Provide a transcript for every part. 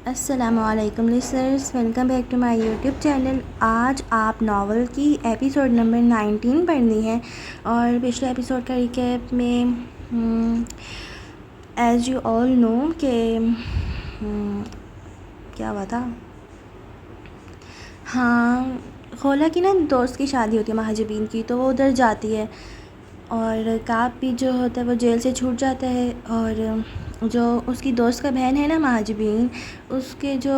السلام علیکم listeners, welcome back to my YouTube channel. آج آپ ناول کی ایپیسوڈ نمبر 19 پڑھنی ہے، اور پچھلے ایپیسوڈ کا ریکیپ میں ایز یو آل نو کہ کیا ہوا تھا۔ ہاں، خولا کی نا دوست کی شادی ہوتی ہے مہاجبین کی، تو وہ ادھر جاتی ہے، اور کعب بھی جو ہوتا ہے وہ جیل سے چھوٹ جاتا ہے، اور جو اس کی دوست کا بہن ہے نا مہاجبین، اس کے جو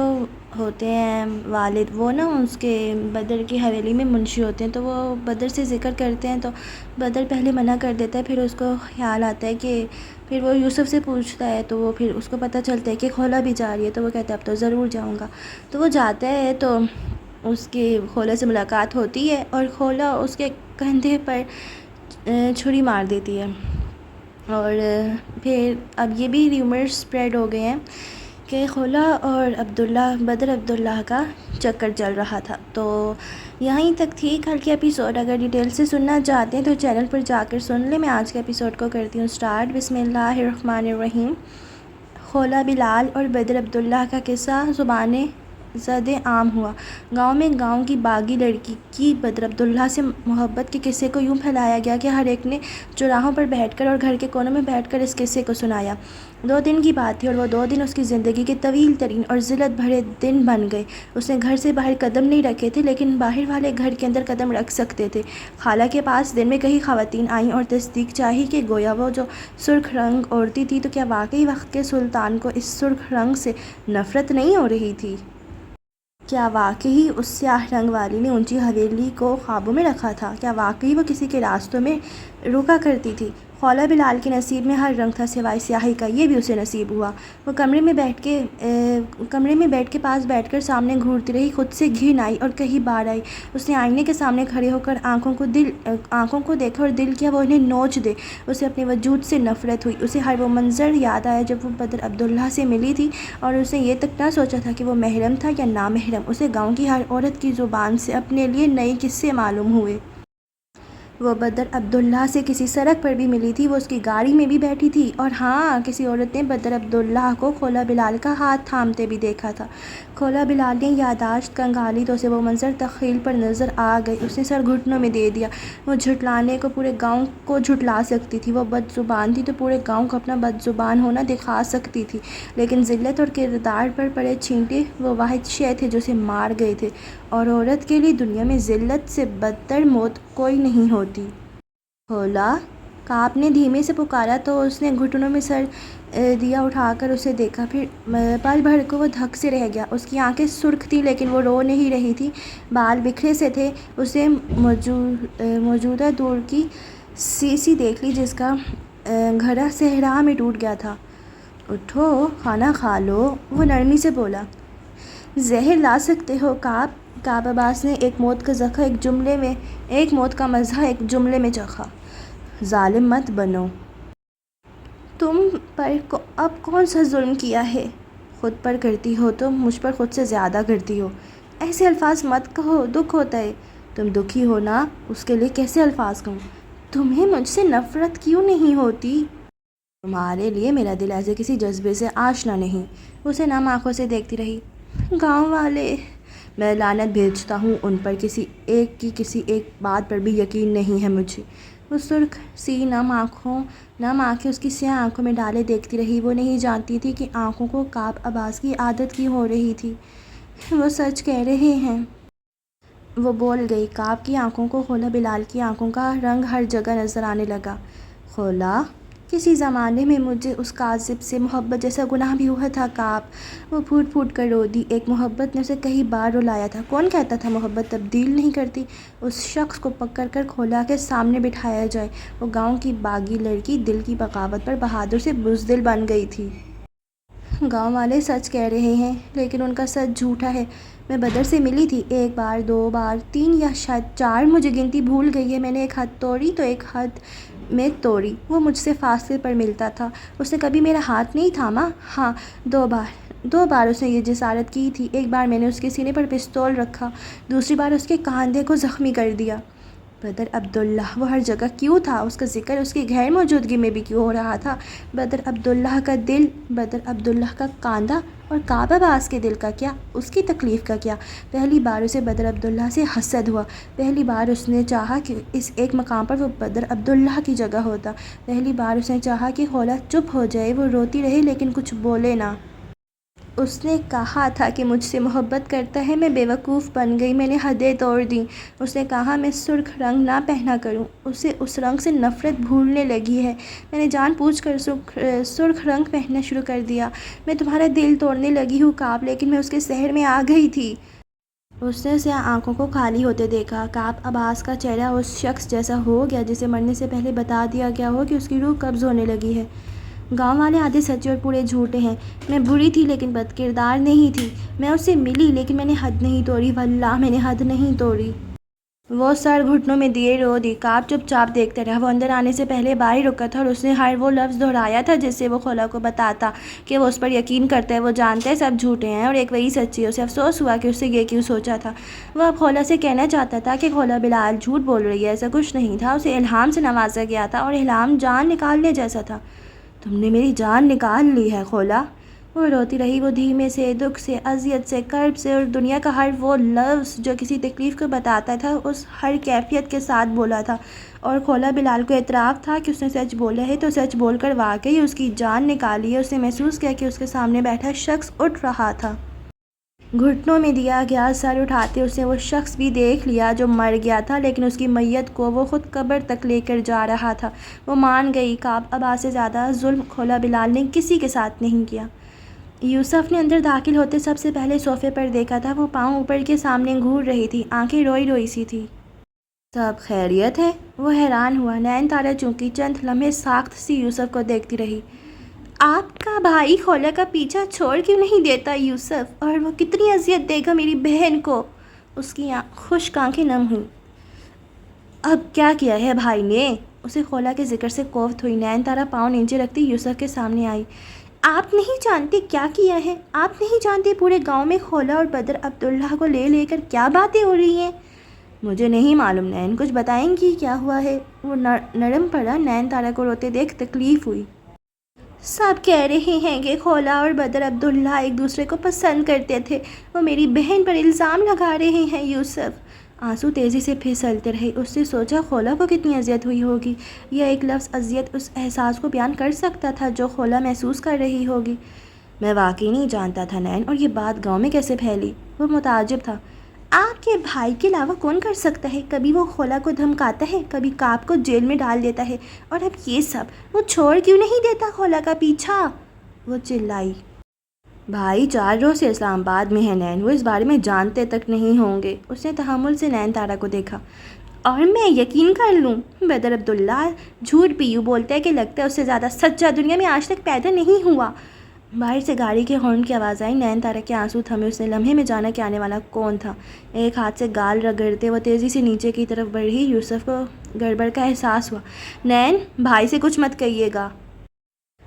ہوتے ہیں والد، وہ نا اس کے بدر کی حویلی میں منشی ہوتے ہیں، تو وہ بدر سے ذکر کرتے ہیں، تو بدر پہلے منع کر دیتا ہے، پھر اس کو خیال آتا ہے کہ پھر وہ یوسف سے پوچھتا ہے، تو وہ پھر اس کو پتہ چلتا ہے کہ خولا بھی جا رہی ہے، تو وہ کہتا ہے اب تو ضرور جاؤں گا، تو وہ جاتا ہے، تو اس کی خولا سے ملاقات ہوتی ہے، اور خولا اس کے کندھے پر چھری مار دیتی ہے، اور پھر اب یہ بھی ریومرز سپریڈ ہو گئے ہیں کہ خولا اور بدر عبداللہ کا چکر چل رہا تھا۔ تو یہیں تک تھی کل کی ایپیسوڈ۔ اگر ڈیٹیل سے سننا چاہتے ہیں تو چینل پر جا کر سن لیں۔ میں آج کے ایپیسوڈ کو کرتی ہوں سٹارٹ۔ بسم اللہ الرحمن الرحیم۔ خولا، بلال اور بدر عبداللہ کا قصہ زبان زد عام ہوا۔ گاؤں کی باغی لڑکی کی بدر عبداللہ سے محبت کے قصے کو یوں پھیلایا گیا کہ ہر ایک نے چوراہوں پر بیٹھ کر اور گھر کے کونوں میں بیٹھ کر اس قصے کو سنایا۔ 2 دن کی بات تھی، اور وہ 2 دن اس کی زندگی کے طویل ترین اور ذلت بھرے دن بن گئے۔ اس نے گھر سے باہر قدم نہیں رکھے تھے، لیکن باہر والے گھر کے اندر قدم رکھ سکتے تھے۔ خالہ کے پاس دن میں کئی خواتین آئیں اور تصدیق چاہی کہ گویا وہ جو سرخ رنگ اوڑھتی تھی، تو کیا واقعی وقت کے سلطان کو اس سرخ رنگ سے نفرت نہیں ہو رہی تھی؟ کیا واقعی اس سیاہ رنگ والی نے اونچی حویلی کو قابو میں رکھا تھا؟ کیا واقعی وہ کسی کے راستوں میں رکا کرتی تھی؟ خولا بلال کے نصیب میں ہر رنگ تھا سوائے سیاہی کا، یہ بھی اسے نصیب ہوا۔ وہ کمرے میں بیٹھ کے پاس بیٹھ کر سامنے گھورتی رہی، خود سے گھن آئی اور کئی بار آئی۔ اس نے آئینے کے سامنے کھڑے ہو کر آنکھوں کو دیکھا اور دل کیا وہ انہیں نوچ دے۔ اسے اپنے وجود سے نفرت ہوئی۔ اسے ہر وہ منظر یاد آیا جب وہ بدر عبداللہ سے ملی تھی، اور اس نے یہ تک نہ سوچا تھا کہ وہ محرم تھا یا نامحرم۔ اسے گاؤں کی ہر عورت کی زبان سے اپنے لیے نئے قصے معلوم ہوئے۔ وہ بدر عبداللہ سے کسی سڑک پر بھی ملی تھی، وہ اس کی گاڑی میں بھی بیٹھی تھی، اور ہاں، کسی عورت نے بدر عبداللہ کو خولا بلال کا ہاتھ تھامتے بھی دیکھا تھا۔ خولا بلال نے یادداشت کنگالی تو اسے وہ منظر تخیل پر نظر آ گئے۔ اس نے سر گھٹنوں میں دے دیا۔ وہ جھٹلانے کو پورے گاؤں کو جھٹلا سکتی تھی، وہ بد زبان تھی تو پورے گاؤں کو اپنا بد زبان ہونا دکھا سکتی تھی، لیکن ذلت اور کردار پر پڑے چھینٹے وہ واحد شے تھے جو اسے مار گئے تھے، اور عورت کے لیے دنیا میں ذلت سے بدتر موت کوئی نہیں ہوتی۔ خولا، کعب نے دھیمے سے پکارا تو اس نے گھٹنوں میں سر دیا اٹھا کر اسے دیکھا، پھر پل بھر کو وہ دھک سے رہ گیا۔ اس کی آنکھیں سرخ تھیں لیکن وہ رو نہیں رہی تھی، بال بکھرے سے تھے۔ اسے موجودہ دور کی سی دیکھ لی جس کا گھڑا صحرا میں ٹوٹ گیا تھا۔ اٹھو، کھانا کھا لو، وہ نرمی سے بولا۔ زہر لا سکتے ہو کعب عباس نے ایک موت کا مزہ ایک جملے میں چکھا۔ ظالم مت بنو۔ تم پر اب کون سا ظلم کیا ہے؟ خود پر کرتی ہو تو مجھ پر خود سے زیادہ کرتی ہو۔ ایسے الفاظ مت کہو، دکھ ہوتا ہے۔ تم دکھی ہو نا، اس کے لیے کیسے الفاظ کہوں؟ تمہیں مجھ سے نفرت کیوں نہیں ہوتی؟ تمہارے لیے میرا دل ایسے کسی جذبے سے آشنا نہیں۔ اسے نم آنکھوں سے دیکھتی رہی۔ گاؤں والے، میں لعنت بھیجتا ہوں ان پر، کسی ایک بات پر بھی یقین نہیں ہے مجھے۔ وہ سرخ سی نم آنکھیں اس کی سیاہ آنکھوں میں ڈالے دیکھتی رہی۔ وہ نہیں جانتی تھی کہ آنکھوں کو کعب عباس کی عادت کی ہو رہی تھی۔ وہ سچ کہہ رہے ہیں، وہ بول گئی۔ کعب کی آنکھوں کو خولا بلال کی آنکھوں کا رنگ ہر جگہ نظر آنے لگا۔ خولا، کسی زمانے میں مجھے اس کاذب سے محبت جیسا گناہ بھی ہوا تھا کعب۔ وہ پھوٹ پھوٹ کر رو دی۔ ایک محبت نے اسے کئی بار رلایا تھا۔ کون کہتا تھا محبت تبدیل نہیں کرتی؟ اس شخص کو پکڑ کر خولا کے سامنے بٹھایا جائے۔ وہ گاؤں کی باغی لڑکی دل کی بغاوت پر بہادر سے بزدل بن گئی تھی۔ گاؤں والے سچ کہہ رہے ہیں، لیکن ان کا سچ جھوٹا ہے۔ میں بدر سے ملی تھی، 1 بار، 2 بار، 3 یا شاید 4، مجھے گنتی بھول گئی ہے۔ میں نے ایک حد توڑی تو ایک حد میں توڑی۔ وہ مجھ سے فاصلے پر ملتا تھا۔ اس نے کبھی میرا ہاتھ نہیں تھاما۔ ہاں، 2 بار اس نے یہ جسارت کی تھی۔ ایک بار میں نے اس کے سینے پر پستول رکھا، دوسری بار اس کے کاندھے کو زخمی کر دیا۔ بدر عبداللہ وہ ہر جگہ کیوں تھا؟ اس کا ذکر اس کی غیر موجودگی میں بھی کیوں ہو رہا تھا؟ بدر عبداللہ کا دل، بدر عبداللہ کا کاندھا، اور کعب عباس کے دل کا کیا؟ اس کی تکلیف کا کیا؟ پہلی بار اسے بدر عبداللہ سے حسد ہوا، پہلی بار اس نے چاہا کہ اس ایک مقام پر وہ بدر عبداللہ کی جگہ ہوتا، پہلی بار اس نے چاہا کہ خولا چپ ہو جائے، وہ روتی رہے لیکن کچھ بولے نہ۔ اس نے کہا تھا کہ مجھ سے محبت کرتا ہے، میں بیوقوف بن گئی، میں نے حدیں توڑ دیں۔ اس نے کہا میں سرخ رنگ نہ پہنا کروں، اسے اس رنگ سے نفرت بھولنے لگی ہے، میں نے جان بوجھ کر سرخ رنگ پہننا شروع کر دیا، میں تمہارا دل توڑنے لگی ہوں کعب، لیکن میں اس کے سحر میں آ گئی تھی۔ اس نے سیاہ آنکھوں کو خالی ہوتے دیکھا، کعب عباس کا چہرہ اس شخص جیسا ہو گیا جسے مرنے سے پہلے بتا دیا گیا ہو کہ اس کی روح قبض ہونے لگی ہے۔ گاؤں والے آدھے سچے اور پورے جھوٹے ہیں، میں بری تھی لیکن بد کردار نہیں تھی، میں اس سے ملی لیکن میں نے حد نہیں توڑی، واللہ میں نے حد نہیں توڑی۔ وہ سر گھٹنوں میں دیے رو دی۔ کعب چپ چاپ دیکھتا رہا، وہ اندر آنے سے پہلے باہر رکا تھا اور اس نے ہر وہ لفظ دہرایا تھا جس سے وہ خولا کو بتاتا کہ وہ اس پر یقین کرتا ہے، وہ جانتا ہے سب جھوٹے ہیں اور ایک وہی سچی ہے۔ اسے افسوس ہوا کہ اس سے یہ کیوں سوچا تھا۔ وہ اب خولا سے کہنا چاہتا تھا کہ خولا بلال جھوٹ بول رہی ہے، ایسا کچھ نہیں تھا، اسے الہام سے نوازا گیا تھا اور الہام جان نکالنے جیسا تھا۔ تم نے میری جان نکال لی ہے خولا، وہ روتی رہی، وہ دھیمے سے، دکھ سے، اذیت سے، کرب سے، اور دنیا کا ہر وہ لفظ جو کسی تکلیف کو بتاتا تھا اس ہر کیفیت کے ساتھ بولا تھا، اور خولا بلال کو اعتراف تھا کہ اس نے سچ بولا ہے تو سچ بول کر واقعی اس کی جان نکالی ہے۔ اس نے محسوس کیا کہ اس کے سامنے بیٹھا شخص اٹھ رہا تھا۔ گھٹنوں میں دیا گیا سر اٹھاتے اس نے وہ شخص بھی دیکھ لیا جو مر گیا تھا، لیکن اس کی میت کو وہ خود قبر تک لے کر جا رہا تھا۔ وہ مان گئی، کعب عباس سے زیادہ ظلم خولا بلال نے کسی کے ساتھ نہیں کیا۔ یوسف نے اندر داخل ہوتے سب سے پہلے صوفے پر دیکھا تھا، وہ پاؤں اوپر کے سامنے گھور رہی تھی، آنکھیں روئی روئی سی تھی۔ سب خیریت ہے؟ وہ حیران ہوا، نین تارا چونکی چند لمحے ساخت سی یوسف کو دیکھتی رہی۔ آپ کا بھائی خولا کا پیچھا چھوڑ کیوں نہیں دیتا یوسف؟ اور وہ کتنی اذیت دے گا میری بہن کو؟ اس کی خشک آنکھیں نم ہوئیں۔ اب کیا کیا ہے بھائی نے؟ اسے خولا کے ذکر سے کوفت ہوئی۔ نین تارا پاؤں نیچے رکھتی یوسف کے سامنے آئی۔ آپ نہیں جانتے کیا کیا ہے؟ آپ نہیں جانتے پورے گاؤں میں خولا اور بدر عبداللہ کو لے لے کر کیا باتیں ہو رہی ہیں؟ مجھے نہیں معلوم نین، کچھ بتائیں گی کیا ہوا ہے؟ وہ نرم پڑا۔ نین تارا کو روتے دیکھ تکلیف ہوئی۔ سب کہہ رہے ہیں کہ خولا اور بدر عبداللہ ایک دوسرے کو پسند کرتے تھے، وہ میری بہن پر الزام لگا رہے ہیں یوسف۔ آنسو تیزی سے پھسلتے رہے۔ اس نے سوچا خولا کو کتنی اذیت ہوئی ہوگی، یہ ایک لفظ اذیت اس احساس کو بیان کر سکتا تھا جو خولا محسوس کر رہی ہوگی۔ میں واقعی نہیں جانتا تھا نین، اور یہ بات گاؤں میں کیسے پھیلی؟ وہ متعجب تھا۔ آپ کے بھائی کے علاوہ کون کر سکتا ہے؟ کبھی وہ خولا کو دھمکاتا ہے، کبھی کعب کو جیل میں ڈال دیتا ہے، اور اب یہ سب۔ وہ چھوڑ کیوں نہیں دیتا خولا کا پیچھا؟ وہ چلائی۔ بھائی 4 روز سے اسلام آباد میں ہے نین، وہ اس بارے میں جانتے تک نہیں ہوں گے۔ اس نے تحمل سے نین تارا کو دیکھا۔ اور میں یقین کر لوں؟ بدر عبداللہ جھوٹ بھی یوں بولتا ہے کہ لگتا ہے اس سے زیادہ سچا دنیا میں آج تک پیدا نہیں ہوا۔ باہر سے گاڑی کے ہارن کی آواز آئی۔ نین تارا کے آنسو تھمے، اس نے لمحے میں جانا کہ آنے والا کون تھا۔ ایک ہاتھ سے گال رگڑتے وہ تیزی سے نیچے کی طرف بڑھی۔ یوسف کو گڑبڑ کا احساس ہوا۔ نین، بھائی سے کچھ مت کہیے گا۔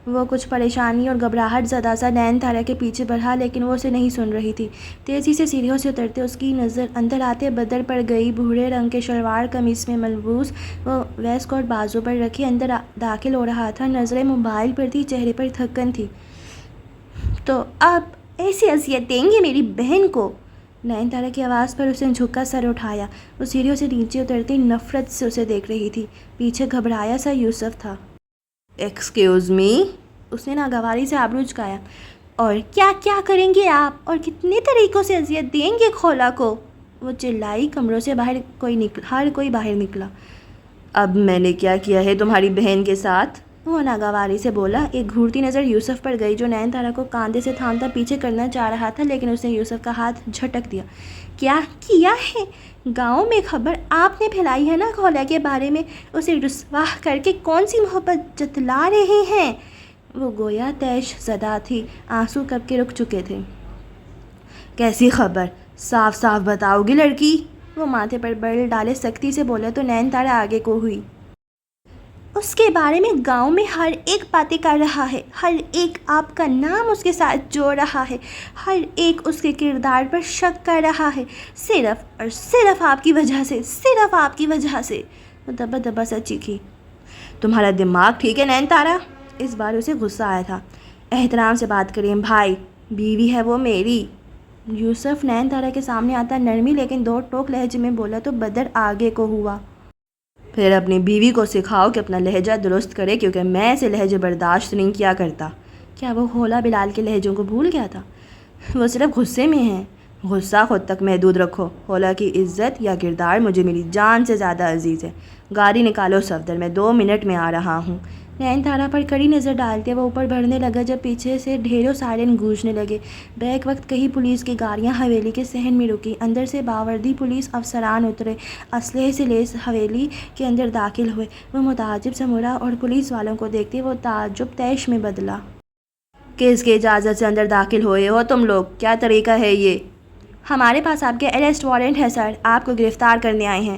وہ کچھ پریشانی اور گھبراہٹ زدہ سا نین تارا کے پیچھے بڑھا، لیکن وہ اسے نہیں سن رہی تھی۔ تیزی سے سیڑھیوں سے اترتے اس کی نظر اندر آتے بدر پر گئی، بھورے رنگ کے شلوار قمیص میں ملبوس، وہ ویسٹ کوٹ بازو پر رکھے اندر داخل ہو رہا تھا۔ نظریں موبائل پر تھی، چہرے پر تھکن تھی۔ تو اب ایسے اذیت دیں گے میری بہن کو؟ نین تارا کی آواز پر اس نے جھکا سر اٹھایا۔ وہ سیڑھیوں سے نیچے اترتی نفرت سے اسے دیکھ رہی تھی۔ پیچھے گھبرایا سا یوسف تھا۔ Excuse me? اس نے ناگواری سے آبرو جھکایا۔ اور کیا کیا کریں گے آپ؟ اور کتنے طریقوں سے اذیت دیں گے خولا کو؟ وہ چلائی۔ کمروں سے ہر کوئی باہر نکلا۔ اب میں نے کیا کیا ہے تمہاری بہن کے ساتھ؟ وہ ناگواری سے بولا۔ ایک گھورتی نظر یوسف پر گئی جو نین تارا کو کاندھے سے تھامتا پیچھے کرنا چاہ رہا تھا، لیکن اس نے یوسف کا ہاتھ جھٹک دیا۔ کیا کیا ہے؟ گاؤں میں خبر آپ نے پھیلائی ہے نا خولا کے بارے میں، اسے رسوا کر کے کون سی محبت جتلا رہے ہیں؟ وہ گویا طیش زدہ تھی، آنسو کب کے رک چکے تھے۔ کیسی خبر؟ صاف صاف بتاؤ گی لڑکی؟ وہ ماتھے پر بر ڈالے سختی سے بولا تو نین تارا آگے کو ہوئی۔ اس کے بارے میں گاؤں میں ہر ایک باتیں کر رہا ہے، ہر ایک آپ کا نام اس کے ساتھ جوڑ رہا ہے، ہر ایک اس کے کردار پر شک کر رہا ہے، صرف اور صرف آپ کی وجہ سے، صرف آپ کی وجہ سے۔ وہ دبا دبا سا چیخی۔ تمہارا دماغ ٹھیک ہے نین تارا؟ اس بار اسے غصہ آیا تھا۔ احترام سے بات کریں بھائی، بیوی ہے وہ میری۔ یوسف نین تارا کے سامنے آتا نرمی لیکن دو ٹوک لہجے میں بولا تو بدر آگے کو ہوا۔ پھر اپنی بیوی کو سکھاؤ کہ اپنا لہجہ درست کرے، کیونکہ میں ایسے لہجے برداشت نہیں کیا کرتا۔ کیا وہ خولا بلال کے لہجوں کو بھول گیا تھا؟ وہ صرف غصے میں ہیں۔ غصہ خود تک محدود رکھو۔ خولا کی عزت یا کردار مجھے میری جان سے زیادہ عزیز ہے۔ گاڑی نکالو صفدر، میں 2 منٹ میں آ رہا ہوں۔ نین تارا پر کڑی نظر ڈالتے وہ اوپر بڑھنے لگا جب پیچھے سے ڈھیروں سائرن گونجنے لگے۔ بیک وقت کئی پولیس کی گاڑیاں حویلی کے صحن میں رکی، اندر سے باوردی پولیس افسران اترے، اسلحے سے لیس حویلی کے اندر داخل ہوئے۔ وہ متعجب سے مڑا اور پولیس والوں کو دیکھتے وہ تعجب طیش میں بدلا۔ کس کی اجازت سے اندر داخل ہوئے ہو تم لوگ؟ کیا طریقہ ہے یہ؟ ہمارے پاس آپ کے اریسٹ وارنٹ ہے سر، آپ کو گرفتار کرنے آئے ہیں۔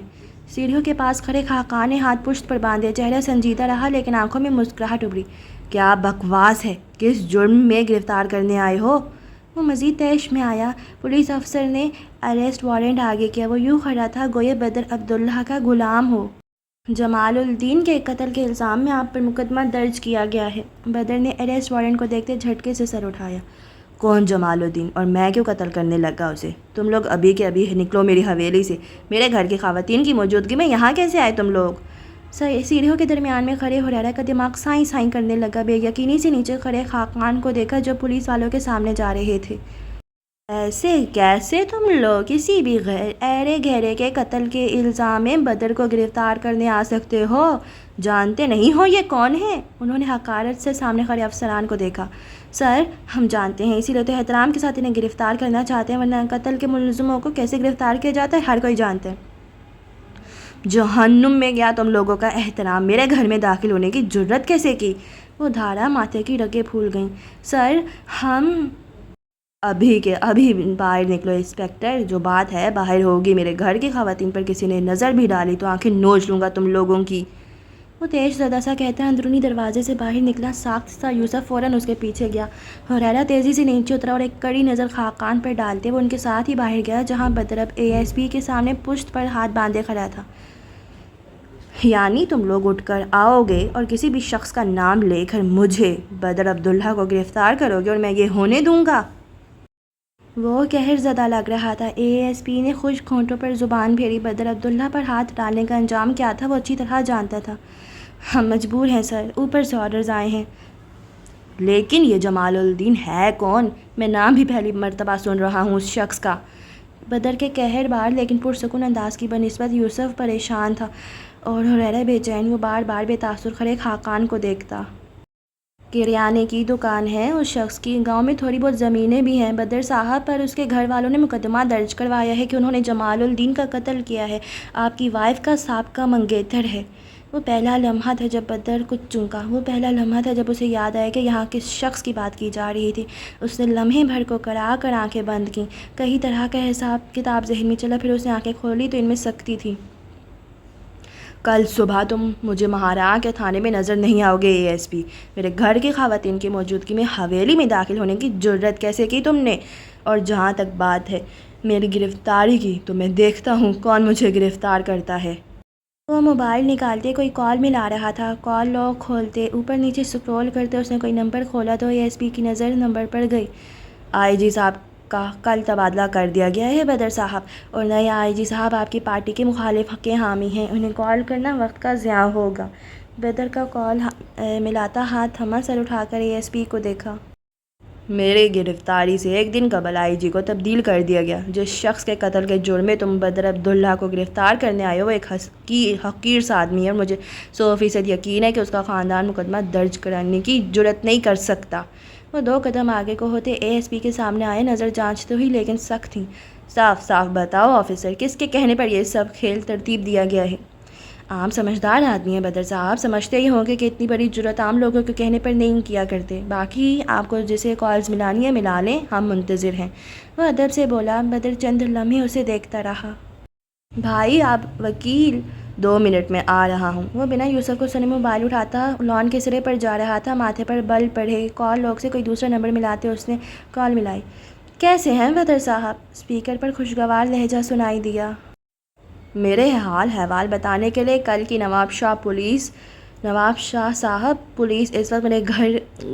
سیڑھیوں کے پاس کھڑے خاقان نے ہاتھ پشت پر باندھے، چہرہ سنجیدہ رہا لیکن آنکھوں میں مسکراہٹ ابھری۔ کیا بکواس ہے؟ کس جرم میں گرفتار کرنے آئے ہو؟ وہ مزید طیش میں آیا۔ پولیس افسر نے اریسٹ وارنٹ آگے کیا۔ وہ یوں کھڑا تھا گویا بدر عبداللہ کا غلام ہو۔ جمال الدین کے قتل کے الزام میں آپ پر مقدمہ درج کیا گیا ہے۔ بدر نے اریسٹ وارنٹ کو دیکھتے جھٹکے سے سر اٹھایا۔ کون جمال الدین، اور میں کیوں قتل کرنے لگا اسے؟ تم لوگ ابھی کے ابھی نکلو میری حویلی سے۔ میرے گھر کی خواتین کی موجودگی میں یہاں کیسے آئے تم لوگ؟ سیڑھیوں کے درمیان میں کھڑے ہریرا کا دماغ سائیں سائیں کرنے لگا۔ بے یقینی سے نیچے کھڑے خاقان کو دیکھا جو پولیس والوں کے سامنے جا رہے تھے۔ ایسے کیسے تم لوگ کسی بھی غیر ایرے گھیرے کے قتل کے الزام میں بدر کو گرفتار کرنے آ سکتے ہو؟ جانتے نہیں ہو یہ کون ہے؟ انہوں نے حقارت سے سامنے کھڑے افسران کو دیکھا۔ سر، ہم جانتے ہیں، اسی لیے تو احترام کے ساتھ انہیں گرفتار کرنا چاہتے ہیں، ورنہ قتل کے ملزموں کو کیسے گرفتار کیا جاتا ہے ہر کوئی جانتا ہے۔ جہنم میں گیا تم لوگوں کا احترام! میرے گھر میں داخل ہونے کی جرت کیسے کی؟ وہ دھارا ماتھے کی رگیں پھول گئیں۔ سر، ہم ابھی کے ابھی باہر نکلو انسپکٹر، جو بات ہے باہر ہوگی۔ میرے گھر کی خواتین پر کسی نے نظر بھی ڈالی تو آنکھیں نوچ لوں گا تم لوگوں کی۔ وہ تیز زدہ سا کہتا اندرونی دروازے سے باہر نکلا۔ ساخت سا یوسف فوراً اس کے پیچھے گیا۔ ہریرا تیزی سے نیچے اترا اور ایک کڑی نظر خاقان پر ڈالتے وہ ان کے ساتھ ہی باہر گیا جہاں بدر اب ASP کے سامنے پشت پر ہاتھ باندھے کھڑا تھا۔ یعنی تم لوگ اٹھ کر آؤ گے اور کسی بھی شخص کا نام لے کر مجھے بدر عبداللہ کو گرفتار کرو گے اور میں یہ ہونے دوں گا؟ وہ قہر زدہ لگ رہا تھا۔ ASP نے خشک ہونٹوں پر زبان پھیری۔ بدر عبداللہ پر ہاتھ ڈالنے کا انجام کیا تھا وہ اچھی طرح جانتا تھا۔ ہم مجبور ہیں سر، اوپر سے آرڈرز آئے ہیں۔ لیکن یہ جمال الدین ہے کون؟ میں نام بھی پہلی مرتبہ سن رہا ہوں اس شخص کا۔ بدر کے قہر بار لیکن پرسکون انداز کی بنسبت یوسف پریشان تھا اور ہریرا بے چین۔ وہ بار بار بے تاثر کھڑے خاقان کو دیکھتا۔ کریانے کی دکان ہے اس شخص کی، گاؤں میں تھوڑی بہت زمینیں بھی ہیں۔ بدر صاحب پر اس کے گھر والوں نے مقدمہ درج کروایا ہے کہ انہوں نے جمال الدین کا قتل کیا ہے، آپ کی وائف کا سابقہ منگیتر ہے۔ وہ پہلا لمحہ تھا جب بدر کچھ چونکا۔ وہ پہلا لمحہ تھا جب اسے یاد آیا کہ یہاں کس شخص کی بات کی جا رہی تھی۔ اس نے لمحے بھر کو کرا کر آنکھیں بند کیں۔ کئی طرح کا حساب کتاب ذہن میں چلا، پھر اس نے آنکھیں کھولی تو ان میں سختی تھی۔ کل صبح تم مجھے مہاراں کے تھانے میں نظر نہیں آؤ گے ASP۔ میرے گھر کی خواتین کی موجودگی میں حویلی میں داخل ہونے کی جرت کیسے کی تم نے؟ اور جہاں تک بات ہے میری گرفتاری کی تو میں دیکھتا ہوں کون مجھے گرفتار کرتا ہے۔ وہ موبائل نکالتے کوئی کال ملا رہا تھا۔ کال لاگ کھولتے اوپر نیچے سکرول کرتے اس نے کوئی نمبر کھولا تو ASP کی نظر نمبر پر گئی۔ IG صاحب کا کل تبادلہ کر دیا گیا ہے بدر صاحب، اور نئے IG صاحب آپ کی پارٹی کے مخالف کے حامی ہیں، انہیں کال کرنا وقت کا ضیاع ہوگا۔ بدر کا کال ملاتا ہاتھ تھما، سر اٹھا کر ASP کو دیکھا۔ میرے گرفتاری سے ایک دن قبل IG کو تبدیل کر دیا گیا۔ جس شخص کے قتل کے جرم میں تم بدر عبداللہ کو گرفتار کرنے آئے ہو وہ ایک حقیر سا آدمی ہے اور مجھے 100% یقین ہے کہ اس کا خاندان مقدمہ درج کرنے کی جرت نہیں کر سکتا۔ وہ 2 قدم آگے کو ہوتے ASP کے سامنے آئے، نظر جانچتے ہوئی لیکن سخت تھیں۔ صاف صاف بتاؤ آفیسر، کس کے کہنے پر یہ سب کھیل ترتیب دیا گیا ہے؟ عام سمجھدار آدمی ہیں بدر صاحب، سمجھتے ہی ہوں گے کہ اتنی بڑی جرت عام لوگوں کے کہنے پر نہیں کیا کرتے۔ باقی آپ کو جسے کالز ملانی ہے ملا لیں، ہم منتظر ہیں۔ وہ ادب سے بولا۔ بدر چند لمحے اسے دیکھتا رہا۔ بھائی آپ وکیل 2 منٹ میں آ رہا ہوں۔ وہ بنا یوسف کو سنے موبائل اٹھاتا لان کے سرے پر جا رہا تھا، ماتھے پر بل پڑے کال لوگ سے کوئی دوسرا نمبر ملاتے اس نے کال ملائی۔ کیسے ہیں بدر صاحب؟ اسپیکر پر خوشگوار لہجہ سنائی دیا۔ میرے حال احوال بتانے کے لیے کل کی نواب شاہ صاحب پولیس اس وقت میرے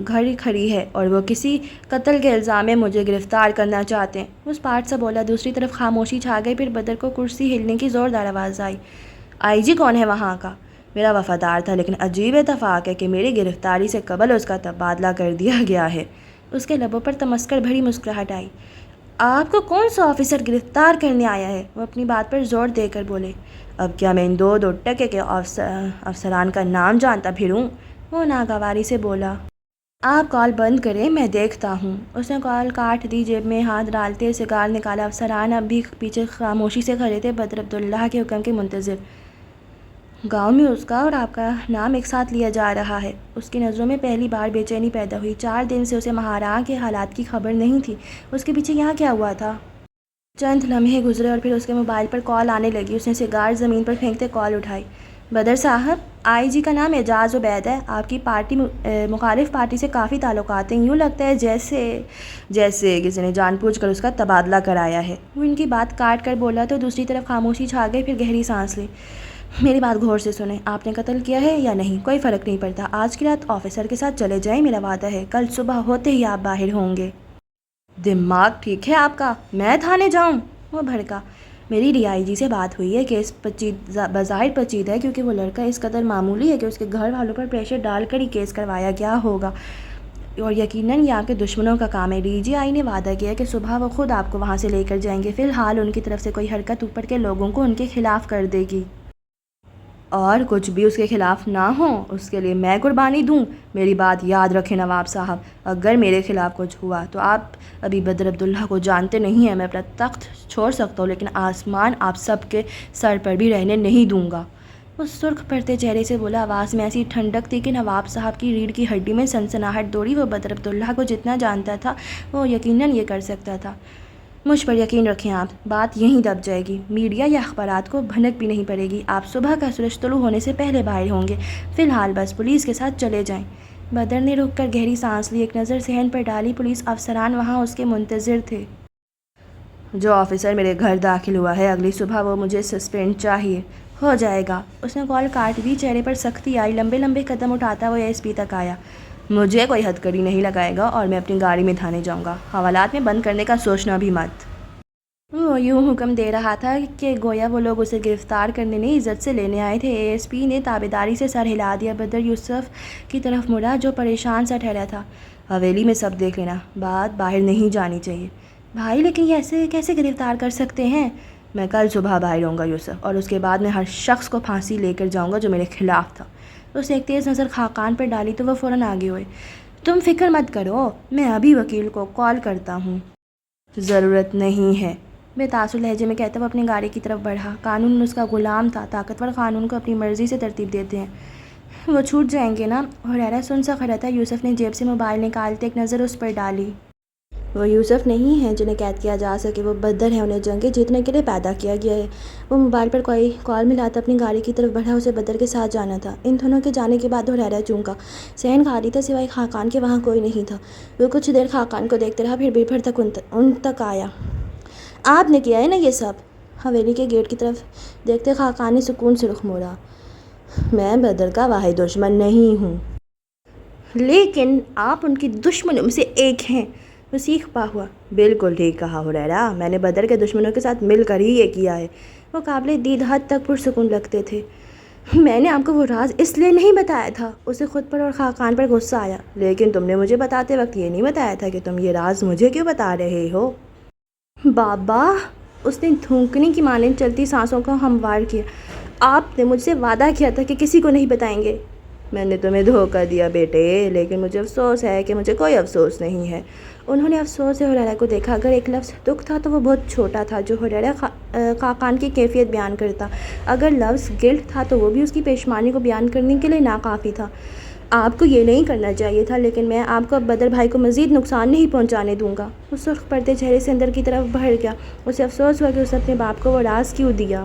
گھر کھڑی ہے اور وہ کسی قتل کے الزام میں مجھے گرفتار کرنا چاہتے ہیں۔ اس پارٹ سے بولا۔ دوسری طرف خاموشی چھا گئی، پھر بدر کو کرسی ہلنے کی زوردار آواز آئی۔ آئی جی کون ہے وہاں کا؟ میرا وفادار تھا، لیکن عجیب اتفاق ہے کہ میری گرفتاری سے قبل اس کا تبادلہ کر دیا گیا ہے۔ اس کے لبوں پر تمسکر بھری مسکراہٹ آئی۔ آپ کو کون سا آفیسر گرفتار کرنے آیا ہے؟ وہ اپنی بات پر زور دے کر بولے۔ اب کیا میں ان دو ٹکے کے افسران کا نام جانتا پھروں؟ وہ ناگواری سے بولا۔ آپ کال بند کریں، میں دیکھتا ہوں۔ اس نے کال کاٹ دی، جیب میں ہاتھ ڈالتے سگار نکالا۔ افسران اب بھی پیچھے خاموشی سے کھڑے تھے، بدر عبداللہ کے حکم کے منتظر۔ گاؤں میں اس کا اور آپ کا نام ایک ساتھ لیا جا رہا ہے۔ اس کی نظروں میں پہلی بار بے چینی پیدا ہوئی۔ 4 دن سے اسے مہاراں کے حالات کی خبر نہیں تھی۔ اس کے پیچھے یہاں کیا ہوا تھا؟ چند لمحے گزرے اور پھر اس کے موبائل پر کال آنے لگی۔ اس نے سگار زمین پر پھینکتے کال اٹھائی۔ بدر صاحب، آئی جی کا نام اعجاز عبید ہے۔ آپ کی پارٹی مخالف پارٹی سے کافی تعلقات ہیں، یوں لگتا ہے جیسے کسی نے جان بوجھ کر اس کا تبادلہ کرایا ہے۔ وہ ان کی بات کاٹ کر بولا تو دوسری طرف خاموشی چھا گئی، پھر گہری سانس لی۔ میری بات غور سے سنیں، آپ نے قتل کیا ہے یا نہیں کوئی فرق نہیں پڑتا۔ آج کی رات آفیسر کے ساتھ چلے جائیں، میرا وعدہ ہے کل صبح ہوتے ہی آپ باہر ہوں گے۔ دماغ ٹھیک ہے آپ کا؟ میں تھانے جاؤں؟ وہ بھڑکا۔ میری ڈی آئی جی سے بات ہوئی ہے، کیس بظاہر پیچیدہ ہے کیونکہ وہ لڑکا اس قدر معمولی ہے کہ اس کے گھر والوں پر پریشر ڈال کر ہی کیس کروایا گیا ہوگا، اور یقیناً یہ آپ کے دشمنوں کا کام ہے۔ ڈی جی آئی نے وعدہ کیا کہ صبح وہ خود آپ کو وہاں سے لے کر جائیں گے۔ فی الحال ان کی طرف سے کوئی حرکت اوپر کے لوگوں کو ان کے خلاف کر دے گی، اور کچھ بھی اس کے خلاف نہ ہو اس کے لیے میں قربانی دوں۔ میری بات یاد رکھیں نواب صاحب، اگر میرے خلاف کچھ ہوا تو آپ ابھی بدر عبداللہ کو جانتے نہیں ہیں۔ میں اپنا تخت چھوڑ سکتا ہوں، لیکن آسمان آپ سب کے سر پر بھی رہنے نہیں دوں گا۔ وہ سرخ پڑتے چہرے سے بولا، آواز میں ایسی ٹھنڈک تھی کہ نواب صاحب کی ریڑھ کی ہڈی میں سنسناہٹ دوڑی۔ وہ بدر عبداللہ کو جتنا جانتا تھا وہ یقیناً یہ کر سکتا تھا۔ مجھ پر یقین رکھیں آپ، بات یہیں دب جائے گی، میڈیا یا اخبارات کو بھنک بھی نہیں پڑے گی۔ آپ صبح کا سورج طلوع ہونے سے پہلے باہر ہوں گے۔ فی الحال بس پولیس کے ساتھ چلے جائیں۔ بدر نے رک کر گہری سانس لی، ایک نظر صحن پر ڈالی۔ پولیس افسران وہاں اس کے منتظر تھے۔ جو آفیسر میرے گھر داخل ہوا ہے اگلی صبح وہ مجھے سسپینڈ چاہیے۔ ہو جائے گا۔ اس نے کال کاٹ دی، چہرے پر سختی آئی۔ لمبے لمبے قدم اٹھاتا وہ ایس پی تک آیا۔ مجھے کوئی ہتھ کڑی نہیں لگائے گا اور میں اپنی گاڑی میں تھانے جاؤں گا، حوالات میں بند کرنے کا سوچنا بھی مت۔ وہ یوں حکم دے رہا تھا کہ گویا وہ لوگ اسے گرفتار کرنے نہیں عزت سے لینے آئے تھے۔ اے ایس پی نے تابعداری سے سر ہلا دیا۔ بدر یوسف کی طرف مڑا جو پریشان سا ٹھہرا تھا۔ حویلی میں سب دیکھ لینا، بات باہر نہیں جانی چاہیے۔ بھائی لیکن یہ ایسے کیسے گرفتار کر سکتے ہیں؟ میں کل صبح باہر ہوں گا یوسف، اور اس کے بعد میں ہر شخص کو پھانسی لے کر جاؤں گا جو میرے خلاف تھا۔ اس نے ایک تیز نظر خاقان پر ڈالی تو وہ فوراً آگے ہوئے۔ تم فکر مت کرو، میں ابھی وکیل کو کال کرتا ہوں۔ ضرورت نہیں ہے، بے تاثر لہجے میں کہتا وہ اپنی گاڑی کی طرف بڑھا۔ قانون اس کا غلام تھا، طاقتور قانون کو اپنی مرضی سے ترتیب دیتے ہیں۔ وہ چھوٹ جائیں گے نا؟ حریرہ سن سا کھڑا تھا۔ یوسف نے جیب سے موبائل نکالتے ایک نظر اس پر ڈالی۔ وہ یوسف نہیں ہیں جنہیں قید کیا جا سکے، وہ بدر ہیں، انہیں جنگیں جیتنے کے لیے پیدا کیا گیا ہے۔ وہ موبائل پر کوئی کال ملاتا اپنی گاڑی کی طرف بڑھا، اسے بدر کے ساتھ جانا تھا۔ ان دونوں کے جانے کے بعد حریرہ چونکا۔ صحن خالی تھا، سوائے خاقان کے وہاں کوئی نہیں تھا۔ وہ کچھ دیر خاقان کو دیکھتے رہا، پھر بھر تک ان تک آیا۔ آپ نے کیا ہے نا یہ سب؟ حویلی کے گیٹ کی طرف دیکھتے خاقان نے سکون سے رخ موڑا۔ میں بدر کا واحد دشمن نہیں ہوں، لیکن آپ ان کے دشمنوں میں سے ایک ہیں۔ وہ سیخ پا ہوا۔ بالکل ٹھیک کہا حریرہ، میں نے بدر کے دشمنوں کے ساتھ مل کر ہی یہ کیا ہے۔ وہ قابل دید حد تک پرسکون لگتے تھے۔ میں نے آپ کو وہ راز اس لیے نہیں بتایا تھا۔ اسے خود پر اور خاقان پر غصہ آیا۔ لیکن تم نے مجھے بتاتے وقت یہ نہیں بتایا تھا کہ تم یہ راز مجھے کیوں بتا رہے ہو؟ بابا، اس نے تھونکنے کی مانند چلتی سانسوں کو ہموار کیا۔ آپ نے مجھ سے وعدہ کیا تھا کہ کسی کو نہیں بتائیں گے۔ میں نے تمہیں دھوکہ دیا بیٹے، لیکن مجھے افسوس ہے کہ مجھے کوئی افسوس نہیں ہے۔ انہوں نے افسوس سے حریرہ کو دیکھا۔ اگر ایک لفظ دکھ تھا تو وہ بہت چھوٹا تھا جو حریرہ خاقان کی کیفیت بیان کرتا۔ اگر لفظ گلٹ تھا تو وہ بھی اس کی پیشمانی کو بیان کرنے کے لیے ناکافی تھا۔ آپ کو یہ نہیں کرنا چاہیے تھا، لیکن میں آپ کو اب بدر بھائی کو مزید نقصان نہیں پہنچانے دوں گا۔ وہ سرخ پڑتے چہرے سے اندر کی طرف بڑھ گیا۔ اسے افسوس ہوا کہ اس نے اپنے باپ کو وہ راز کیوں دیا۔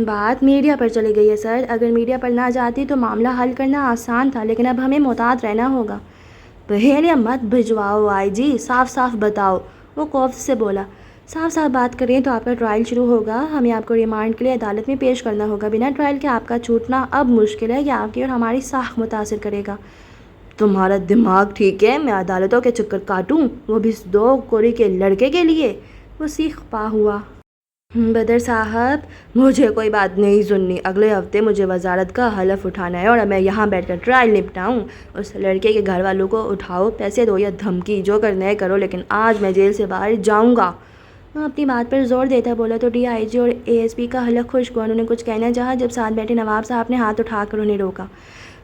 بات میڈیا پر چلی گئی ہے سر، اگر میڈیا پر نہ جاتی تو معاملہ حل کرنا آسان تھا، لیکن اب ہمیں محتاط رہنا ہوگا۔ پہلے مت بھجواؤ آئی جی، صاف صاف بتاؤ، وہ خوف سے بولا۔ صاف صاف بات کریں تو آپ کا ٹرائل شروع ہوگا، ہمیں آپ کو ریمانڈ کے لیے عدالت میں پیش کرنا ہوگا۔ بنا ٹرائل کے آپ کا چھوٹنا اب مشکل ہے، یہ آپ کی اور ہماری ساکھ متاثر کرے گا۔ تمہارا دماغ ٹھیک ہے؟ میں عدالتوں کے چکر کاٹوں، وہ بھی اس 2 کوڑی کے لڑکے کے لیے؟ وہ سیخ پا ہوا۔ بدر صاحب، مجھے کوئی بات نہیں سننی، اگلے ہفتے مجھے وزارت کا حلف اٹھانا ہے اور میں یہاں بیٹھ کر ٹرائل نپٹاؤں۔ اس لڑکے کے گھر والوں کو اٹھاؤ، پیسے دو یا دھمکی، جو کرنا ہے کرو، لیکن آج میں جیل سے باہر جاؤں گا۔ وہ اپنی بات پر زور دیتا بولا تو ڈی آئی جی اور اے ایس پی کا حلق خشک ہوا۔ انہوں نے کچھ کہنا چاہا جب ساتھ بیٹھے نواب صاحب نے ہاتھ اٹھا کر انہیں روکا۔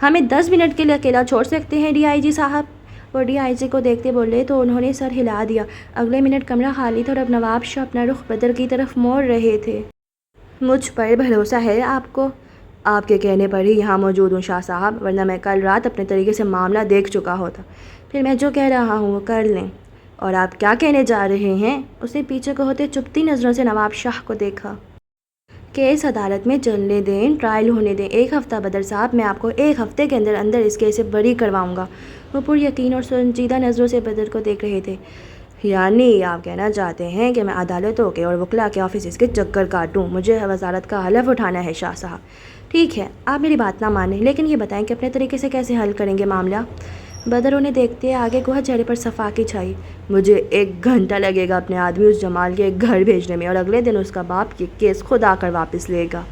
ہمیں 10 منٹ کے لیے اکیلا چھوڑ سکتے ہیں ڈی آئی جی صاحب؟ وہ ڈی آئی جی کو دیکھتے بولے تو انہوں نے سر ہلا دیا۔ اگلے منٹ کمرہ خالی تھا اور اب نواب شاہ اپنا رخ بدر کی طرف موڑ رہے تھے۔ مجھ پر بھروسہ ہے آپ کو؟ آپ کے کہنے پر ہی یہاں موجود ہوں شاہ صاحب، ورنہ میں کل رات اپنے طریقے سے معاملہ دیکھ چکا ہوتا۔ پھر میں جو کہہ رہا ہوں وہ کر لیں۔ اور آپ کیا کہنے جا رہے ہیں؟ اس نے پیچھے کو ہوتے چپتی نظروں سے نواب شاہ کو دیکھا۔ کیس عدالت میں چلنے دیں، ٹرائل ہونے دیں، 1 ہفتہ بدر صاحب، میں آپ کو 1 ہفتے کے اندر اندر اس کیس سے بری کرواؤں گا۔ وہ پر یقین اور سنجیدہ نظروں سے بدر کو دیکھ رہے تھے۔ یعنی آپ کہنا چاہتے ہیں کہ میں عدالتوں کے اور وکلاء کے آفیسز کے چکر کاٹوں؟ مجھے وزارت کا حلف اٹھانا ہے شاہ صاحب۔ ٹھیک ہے، آپ میری بات نہ مانیں، لیکن یہ بتائیں کہ اپنے طریقے سے کیسے حل کریں گے معاملہ؟ بدر انہیں دیکھتے آگے کو چہرے پر صفاقی چھائی۔ مجھے 1 گھنٹہ لگے گا اپنے آدمی اس جمال کے گھر بھیجنے میں، اور اگلے دن اس کا باپ یہ کیس خود آ کر واپس لے گا۔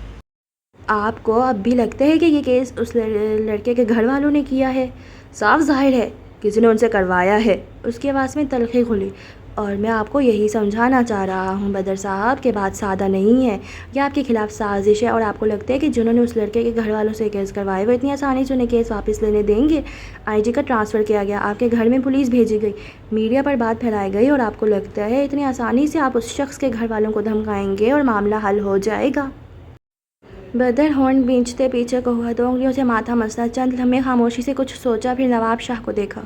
آپ کو اب بھی لگتا ہے کہ یہ کیس اس لڑکے کے گھر والوں نے کیا ہے؟ صاف ظاہر ہے کسی نے ان سے کروایا ہے۔ اس کی آواز میں تلخی گھلی۔ اور میں آپ کو یہی سمجھانا چاہ رہا ہوں بدر صاحب کہ بات سادہ نہیں ہے، یہ آپ کے خلاف سازش ہے، اور آپ کو لگتا ہے کہ جنہوں نے اس لڑکے کے گھر والوں سے کیس کروائے وہ اتنی آسانی سے انہیں کیس واپس لینے دیں گے؟ آئی جی کا ٹرانسفر کیا گیا، آپ کے گھر میں پولیس بھیجی گئی، میڈیا پر بات پھیلائی گئی، اور آپ کو لگتا ہے اتنی آسانی سے آپ اس شخص کے گھر والوں کو دھمکائیں گے اور معاملہ حل ہو جائے گا؟ بدر ہارن بھینچتے پیچھے کو ہوا، 2 انگلیوں سے ماتھا مسلا، چند لمحے خاموشی سے کچھ سوچا، پھر نواب شاہ کو دیکھا۔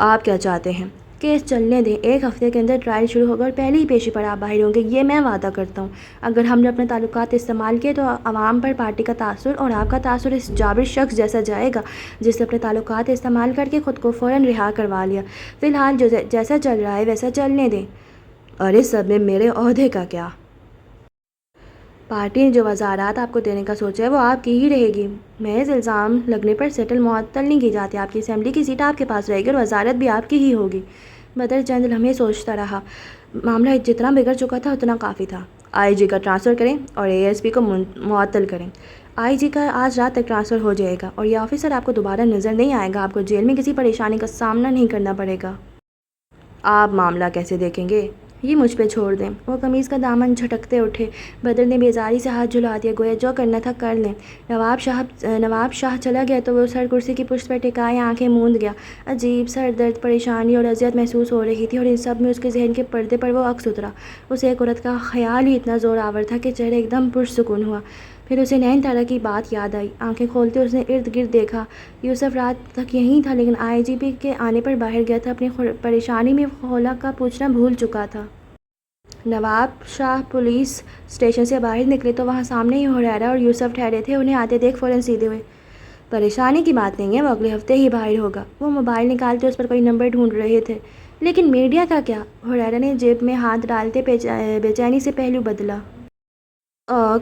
آپ کیا چاہتے ہیں؟ کیس چلنے دیں، 1 ہفتے کے اندر ٹرائل شروع ہوگا اور پہلی ہی پیشی پر آپ باہر ہوں گے، یہ میں وعدہ کرتا ہوں۔ اگر ہم نے اپنے تعلقات استعمال کیے تو عوام پر پارٹی کا تاثر اور آپ کا تاثر اس جابر شخص جیسا جائے گا جس نے اپنے تعلقات استعمال کر کے خود کو فوراً رہا کروا لیا۔ فی الحال جیسا چل رہا ہے ویسا چلنے دیں۔ اور اس سب میں میرے عہدے کا کیا؟ پارٹی نے جو وزارات آپ کو دینے کا سوچا ہے وہ آپ کی ہی رہے گی۔ محض الزام لگنے پر سیٹل معطل نہیں کی جاتی، آپ کی اسمبلی کی سیٹ آپ کے پاس رہے گی اور وزارت بھی آپ کی ہی ہوگی۔ بدر چند لمحے سوچتا رہا۔ معاملہ جتنا بگڑ چکا تھا اتنا کافی تھا۔ آئی جی کا ٹرانسفر کریں اور اے ایس پی کو معطل کریں۔ آئی جی کا آج رات تک ٹرانسفر ہو جائے گا اور یہ آفیسر آپ کو دوبارہ نظر نہیں آئے گا، آپ کو جیل میں کسی پریشانی کا سامنا نہیں کرنا پڑے گا۔ آپ معاملہ کیسے دیکھیں گے؟ یہ مجھ پہ چھوڑ دیں۔ وہ قمیض کا دامن جھٹکتے اٹھے۔ بدر نے بیزاری سے ہاتھ جھلا دیا، گویا جو کرنا تھا کر لیں۔ نواب شاہ چلا گیا تو وہ سر کرسی کی پشت پر ٹکائے آنکھیں موند گیا۔ عجیب سر درد، پریشانی اور اذیت محسوس ہو رہی تھی، اور ان سب میں اس کے ذہن کے پردے پر وہ عکس اترا۔ اسے ایک عورت کا خیال ہی اتنا زور آور تھا کہ چہرہ ایک دم پرسکون ہوا۔ پھر اسے نین تارا کی بات یاد آئی۔ آنکھیں کھولتے اس نے ارد گرد دیکھا۔ یوسف رات تک یہیں تھا، لیکن آئی جی پی کے آنے پر باہر گیا تھا۔ اپنی پریشانی میں خولا کا پوچھنا بھول چکا تھا۔ نواب شاہ پولیس اسٹیشن سے باہر نکلے تو وہاں سامنے ہی ہریرا اور یوسف ٹھہرے تھے۔ انہیں آتے دیکھ فوراً سیدھے ہوئے۔ پریشانی کی بات نہیں ہے، وہ اگلے ہفتے ہی باہر ہوگا۔ وہ موبائل نکالتے اس پر کوئی نمبر ڈھونڈ رہے تھے۔ لیکن میڈیا کا کیا؟ ہریرا نے جیب میں ہاتھ ڈالتے بے چینی سے پہلو بدلا۔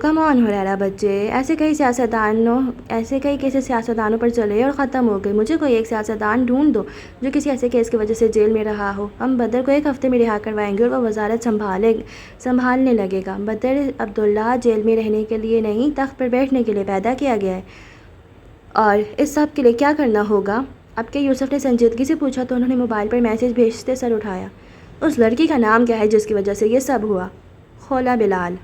کم آن ہریرا بچے، ایسے کئی کیسز سیاستدانوں پر چلے اور ختم ہو گئے۔ مجھے کوئی ایک سیاستدان ڈھونڈ دو جو کسی ایسے کیس کی وجہ سے جیل میں رہا ہو۔ ہم بدر کو 1 ہفتے میں رہا کروائیں گے اور وہ وزارت سنبھالنے لگے گا۔ بدر عبداللہ جیل میں رہنے کے لیے نہیں، تخت پر بیٹھنے کے لیے پیدا کیا گیا ہے۔ اور اس سب کے لیے کیا کرنا ہوگا؟ اب کہ یوسف نے سنجیدگی سے پوچھا تو انہوں نے موبائل پر میسج بھیجتے سر اٹھایا۔ اس لڑکی کا نام کیا ہے جس کی وجہ سے یہ سب ہوا؟ خولا بلال۔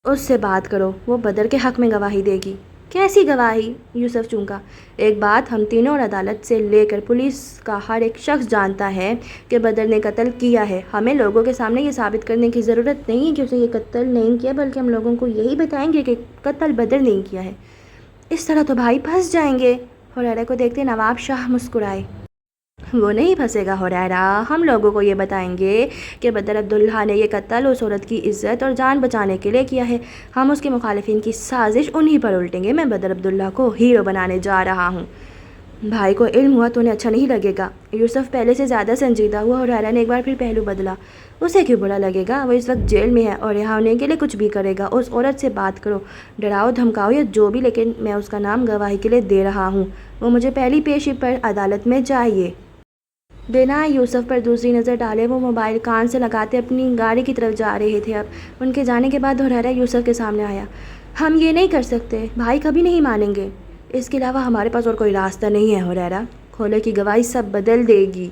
اس سے بات کرو، وہ بدر کے حق میں گواہی دے گی۔ کیسی گواہی؟ یوسف چونکا۔ ایک بات ہم تینوں اور عدالت سے لے کر پولیس کا ہر ایک شخص جانتا ہے کہ بدر نے قتل کیا ہے۔ ہمیں لوگوں کے سامنے یہ ثابت کرنے کی ضرورت نہیں ہے کہ اس نے یہ قتل نہیں کیا، بلکہ ہم لوگوں کو یہی بتائیں گے کہ قتل بدر نہیں کیا ہے۔ اس طرح تو بھائی پھنس جائیں گے۔ ہریرا کو دیکھتے نواب شاہ مسکرائے۔ وہ نہیں پھنسے گا حریرہ، ہم لوگوں کو یہ بتائیں گے کہ بدر عبداللہ نے یہ قتل اس عورت کی عزت اور جان بچانے کے لیے کیا ہے۔ ہم اس کے مخالفین کی سازش انہی پر الٹیں گے۔ میں بدر عبداللہ کو ہیرو بنانے جا رہا ہوں۔ بھائی کو علم ہوا تو انہیں اچھا نہیں لگے گا۔ یوسف پہلے سے زیادہ سنجیدہ ہوا۔ حریرہ نے ایک بار پھر پہلو بدلا۔ اسے کیوں برا لگے گا؟ وہ اس وقت جیل میں ہے اور رہا ہونے کے لیے کچھ بھی کرے گا۔ اس عورت سے بات کرو، ڈراؤ دھمکاؤ یا جو بھی، لیکن میں اس کا نام گواہی کے لیے دے رہا ہوں۔ وہ مجھے پہلی پیشی پر عدالت میں چاہیے۔ بنا یوسف پر دوسری نظر ڈالے وہ موبائل کان سے لگاتے اپنی گاڑی کی طرف جا رہے تھے۔ اب ان کے جانے کے بعد حریرہ یوسف کے سامنے آیا۔ ہم یہ نہیں کر سکتے، بھائی کبھی نہیں مانیں گے۔ اس کے علاوہ ہمارے پاس اور کوئی راستہ نہیں ہے حریرہ۔ کھولے کی گواہی سب بدل دے گی۔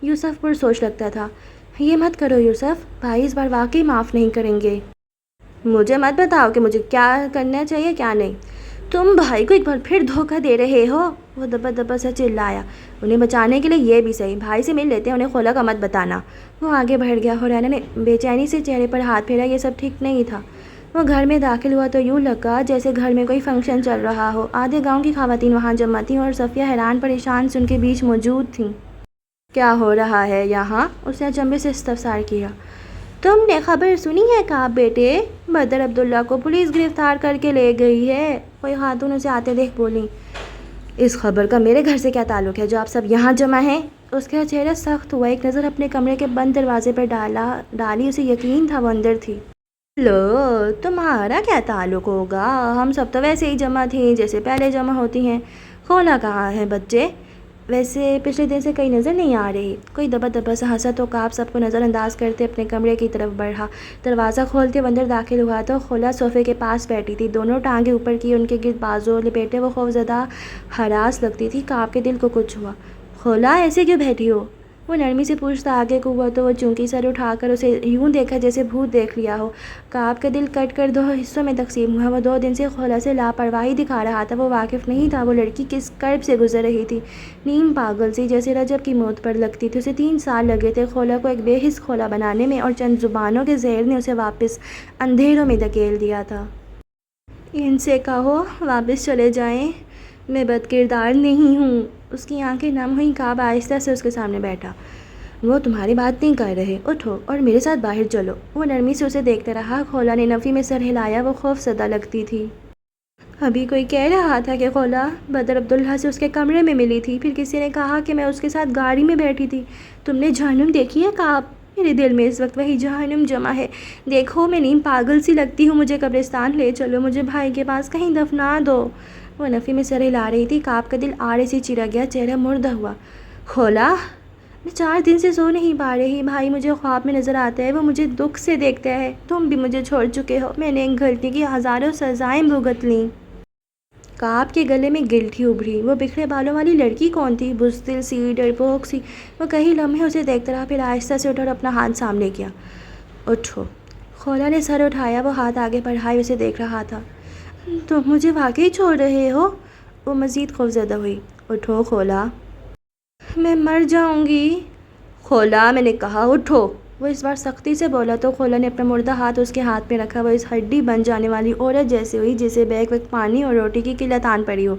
یوسف پر سوچ لگتا تھا، یہ مت کرو یوسف، بھائی اس بار واقعی معاف نہیں کریں گے۔ مجھے مت بتاؤ کہ مجھے کیا کرنا چاہیے کیا نہیں۔ تم بھائی کو ایک بار پھر دھوکہ دے رہے ہو، وہ دبا دبا سے چلایا۔ انہیں بچانے کے لیے یہ بھی صحیح، بھائی سے مل لیتے ہیں، انہیں کھولا کا مت بتانا۔ وہ آگے بڑھ گیا۔ حریرہ نے بے چینی سے چہرے پر ہاتھ پھیرا، یہ سب ٹھیک نہیں تھا۔ وہ گھر میں داخل ہوا تو یوں لگا جیسے گھر میں کوئی فنکشن چل رہا ہو۔ آدھے گاؤں کی خواتین وہاں جمع تھیں اور صفیہ حیران پریشان سے ان کے بیچ موجود تھیں۔ کیا ہو رہا ہے یہاں؟ اس نے اچنبھے سے استفسار کیا۔ تم نے خبر سنی ہے کعب بیٹے؟ بدر عبداللہ کو پولیس گرفتار کر کے لے گئی ہے، کوئی خاتون اسے آتے دیکھ بولی۔ اس خبر کا میرے گھر سے کیا تعلق ہے جو آپ سب یہاں جمع ہیں؟ اس کا چہرہ سخت ہوا، ایک نظر اپنے کمرے کے بند دروازے پر ڈالی، اسے یقین تھا وہ اندر تھی۔ لو، تمہارا کیا تعلق ہوگا؟ ہم سب تو ویسے ہی جمع تھیں جیسے پہلے جمع ہوتی ہیں۔ کھولا کہاں ہے بچے؟ ویسے پچھلے دن سے کہیں نظر نہیں آ رہی۔ کوئی دبا دبا سا ہنسا تو کعب سب کو نظر انداز کرتے اپنے کمرے کی طرف بڑھا۔ دروازہ کھولتے وہ اندر داخل ہوا تو کھولا صوفے کے پاس بیٹھی تھی، دونوں ٹانگیں اوپر کی، ان کے گرد بازو لپیٹے وہ خوفزدہ ہراس لگتی تھی۔ کعب کے دل کو کچھ ہوا۔ کھولا ایسے کیوں بیٹھی ہو؟ وہ نرمی سے پوچھتا آگے کو ہوا تو وہ چونکی سر اٹھا کر اسے یوں دیکھا جیسے بھوت دیکھ لیا ہو۔ کعب کا دل کٹ کر 2 حصوں میں تقسیم ہوا۔ وہ 2 دن سے کھولا سے لاپرواہی دکھا رہا تھا۔ وہ واقف نہیں تھا وہ لڑکی کس کرب سے گزر رہی تھی، نیم پاگل سی جیسے رجب کی موت پر لگتی تھی۔ اسے 3 سال لگے تھے کھولا کو ایک بے حس کھولا بنانے میں، اور چند زبانوں کے زہر نے اسے واپس اندھیروں میں دھکیل دیا تھا۔ ان سے کہو واپس چلے جائیں، میں بد کردار نہیں ہوں۔ اس کی آنکھیں نم ہوئیں۔ کعب آہستہ سے اس کے سامنے بیٹھا۔ وہ تمہاری بات نہیں کر رہے، اٹھو اور میرے ساتھ باہر چلو۔ وہ نرمی سے اسے دیکھتا رہا۔ کھولا نے نفی میں سر ہلایا، وہ خوف زدہ لگتی تھی۔ ابھی کوئی کہہ رہا تھا کہ کھولا بدر عبداللہ سے اس کے کمرے میں ملی تھی، پھر کسی نے کہا کہ میں اس کے ساتھ گاڑی میں بیٹھی تھی۔ تم نے جہنم دیکھی ہے کعب؟ میرے دل میں اس وقت وہی جہنم جمع ہے۔ دیکھو میں نیم پاگل سی لگتی ہوں، مجھے قبرستان لے چلو، مجھے بھائی کے پاس کہیں دفنا دو۔ وہ نفی میں سر ہلا رہی تھی۔ کعب کا دل آڑے سے چرا گیا، چہرہ مردہ ہوا۔ کھولا، میں 4 دن سے سو نہیں پا رہی، بھائی مجھے خواب میں نظر آتا ہے، وہ مجھے دکھ سے دیکھتا ہے، تم بھی مجھے چھوڑ چکے ہو، میں نے ایک غلطی کی ہزاروں سزائیں بھگت لیں۔ کعب کے گلے میں گلٹھی ابھری۔ وہ بکھرے بالوں والی لڑکی کون تھی؟ بزدل سی، ڈرپوک سی۔ وہ کئی لمحے اسے دیکھتا رہا، پھر آہستہ سے اٹھا اور اپنا ہاتھ سامنے کیا۔ اٹھو۔ کھولا نے سر اٹھایا، وہ ہاتھ آگے بڑھائے اسے دیکھ رہا تھا۔ تم مجھے واقعی چھوڑ رہے ہو؟ وہ مزید خوفزدہ ہوئی۔ اٹھو کھولا، میں مر جاؤں گی۔ کھولا، میں نے کہا اٹھو۔ وہ اس بار سختی سے بولا تو کھولا نے اپنا مردہ ہاتھ اس کے ہاتھ میں رکھا۔ وہ اس ہڈی بن جانے والی عورت جیسے ہوئی جسے بیک وقت پانی اور روٹی کی قلت آن پڑی ہو۔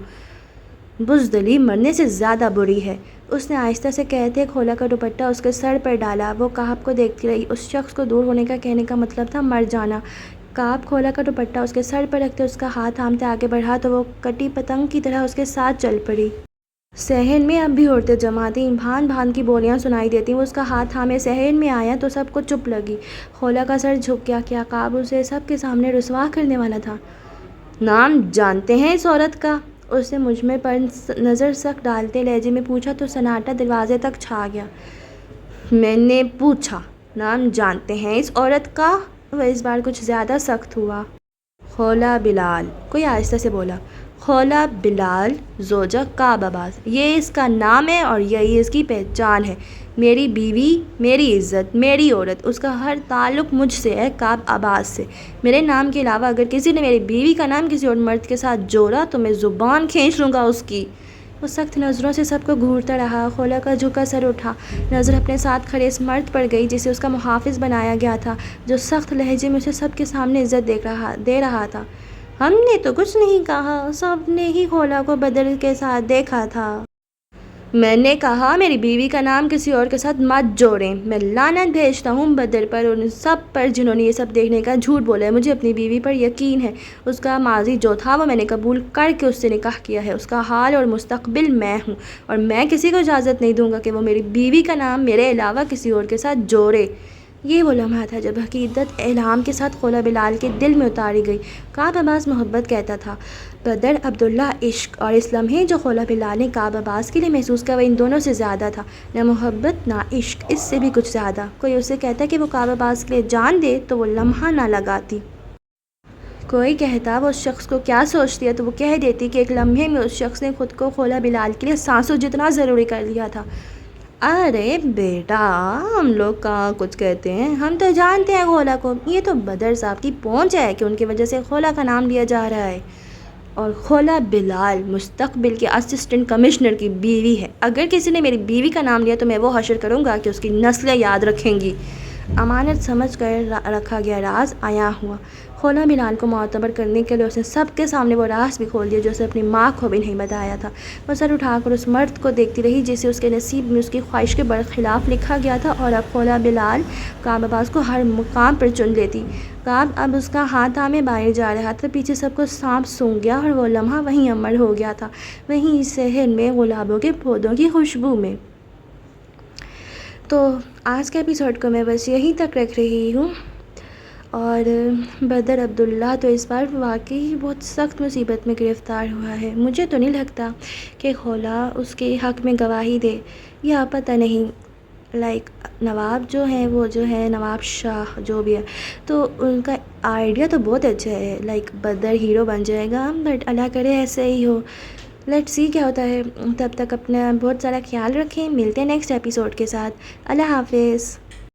بزدلی مرنے سے زیادہ بری ہے، اس نے آہستہ سے کہتے کھولا کا دوپٹہ اس کے سر پر ڈالا۔ وہ کعب کو دیکھتی رہی۔ اس شخص کو دور ہونے کا کہنے کا مطلب تھا مر جانا۔ کعب کھولا کا دوپٹہ اس کے سر پر رکھتے اس کا ہاتھ تھامتے آگے بڑھا تو وہ کٹی پتنگ کی طرح اس کے ساتھ چل پڑی۔ صحن میں اب بھی عورتیں جمع تھیں، بھان بھان کی بولیاں سنائی دیتی۔ وہ اس کا ہاتھ تھامے صحن میں آیا تو سب کو چپ لگی۔ کھولا کا سر جھک گیا۔ کیا کعب اسے سب کے سامنے رسوا کرنے والا تھا؟ نام جانتے ہیں اس عورت کا؟ اس نے مجمع پر نظر سخت ڈالتے لہجے میں پوچھا تو سناٹا دروازے تک چھا گیا۔ میں نے پوچھا، نام جانتے ہیں اس عورت کا؟ وہ اس بار کچھ زیادہ سخت ہوا۔ کھولا بلال، کوئی آہستہ سے بولا۔ کھولا بلال، زوجہ کعب عباس، یہ اس کا نام ہے اور یہی اس کی پہچان ہے۔ میری بیوی، میری عزت، میری عورت، اس کا ہر تعلق مجھ سے ہے، کعب عباس سے۔ میرے نام کے علاوہ اگر کسی نے میری بیوی کا نام کسی اور مرد کے ساتھ جوڑا تو میں زبان کھینچ لوں گا اس کی۔ وہ سخت نظروں سے سب کو گھورتا رہا۔ کھولا کا جھکا سر اٹھا، نظر اپنے ساتھ کھڑے اس مرد پر گئی جسے اس کا محافظ بنایا گیا تھا، جو سخت لہجے میں اسے سب کے سامنے عزت دے رہا تھا۔ ہم نے تو کچھ نہیں کہا، سب نے ہی کھولا کو بدر کے ساتھ دیکھا تھا۔ میں نے کہا میری بیوی کا نام کسی اور کے ساتھ مت جوڑیں، میں لعنت بھیجتا ہوں بدر پر اور ان سب پر جنہوں نے یہ سب دیکھنے کا جھوٹ بولا ہے۔ مجھے اپنی بیوی پر یقین ہے، اس کا ماضی جو تھا وہ میں نے قبول کر کے اس سے نکاح کیا ہے، اس کا حال اور مستقبل میں ہوں، اور میں کسی کو اجازت نہیں دوں گا کہ وہ میری بیوی کا نام میرے علاوہ کسی اور کے ساتھ جوڑے۔ یہ وہ لمحہ تھا جب حقیقت اعلام کے ساتھ خولہ بلال کے دل میں اتاری گئی۔ کعب عباس محبت کہتا تھا، بدر عبداللہ عشق، اور اس لمحے جو خولہ بلال نے کعب عباس کے لیے محسوس کیا وہ ان دونوں سے زیادہ تھا، نہ محبت نہ عشق، اس سے بھی کچھ زیادہ۔ کوئی اسے کہتا کہ وہ کعب عباس کے لیے جان دے تو وہ لمحہ نہ لگاتی۔ کوئی کہتا وہ اس شخص کو کیا سوچتی ہے تو وہ کہہ دیتی کہ ایک لمحے میں اس شخص نے خود کو خولہ بلال کے لیے سانسوں جتنا ضروری کر لیا تھا۔ ارے بیٹا، ہم لوگ کہاں کچھ کہتے ہیں، ہم تو جانتے ہیں خولہ کو، یہ تو بدر صاحب کی پہنچ ہے کہ ان کی وجہ سے خولہ کا نام لیا جا رہا ہے، اور خولہ بلال مستقبل کے اسسٹنٹ کمشنر کی بیوی ہے۔ اگر کسی نے میری بیوی کا نام لیا تو میں وہ حشر کروں گا کہ اس کی نسلیں یاد رکھیں گی۔ امانت سمجھ کر رکھا گیا راز عیاں ہوا۔ خولہ بلال کو معتبر کرنے کے لیے اس نے سب کے سامنے وہ راز بھی کھول دیا جو اسے اپنی ماں کو بھی نہیں بتایا تھا۔ وہ سر اٹھا کر اس مرد کو دیکھتی رہی جسے اس کے نصیب میں اس کی خواہش کے برخلاف لکھا گیا تھا، اور اب خولہ بلال کعب عباس کو ہر مقام پر چن لیتی۔ کعب اب اس کا ہاتھ تھامے باہر جا رہا تھا، پیچھے سب کو سانپ سونگھ گیا اور وہ لمحہ وہیں امر ہو گیا تھا، وہیں صحن میں گلابوں کے پودوں کی خوشبو میں۔ تو آج کے ایپیسوڈ کو میں بس یہیں تک رکھ رہی ہوں، اور بدر عبداللہ تو اس بار واقعی بہت سخت مصیبت میں گرفتار ہوا ہے۔ مجھے تو نہیں لگتا کہ خولہ اس کے حق میں گواہی دے، یا پتہ نہیں، نواب جو ہیں وہ جو ہے نواب شاہ جو بھی ہے، تو ان کا آئیڈیا تو بہت اچھا ہے، بدر ہیرو بن جائے گا، بٹ اللہ کرے ایسے ہی ہو۔ لیٹس سی کیا ہوتا ہے۔ تب تک اپنا بہت سارا خیال رکھیں، ملتے ہیں نیکسٹ ایپیسوڈ کے ساتھ۔ اللہ حافظ۔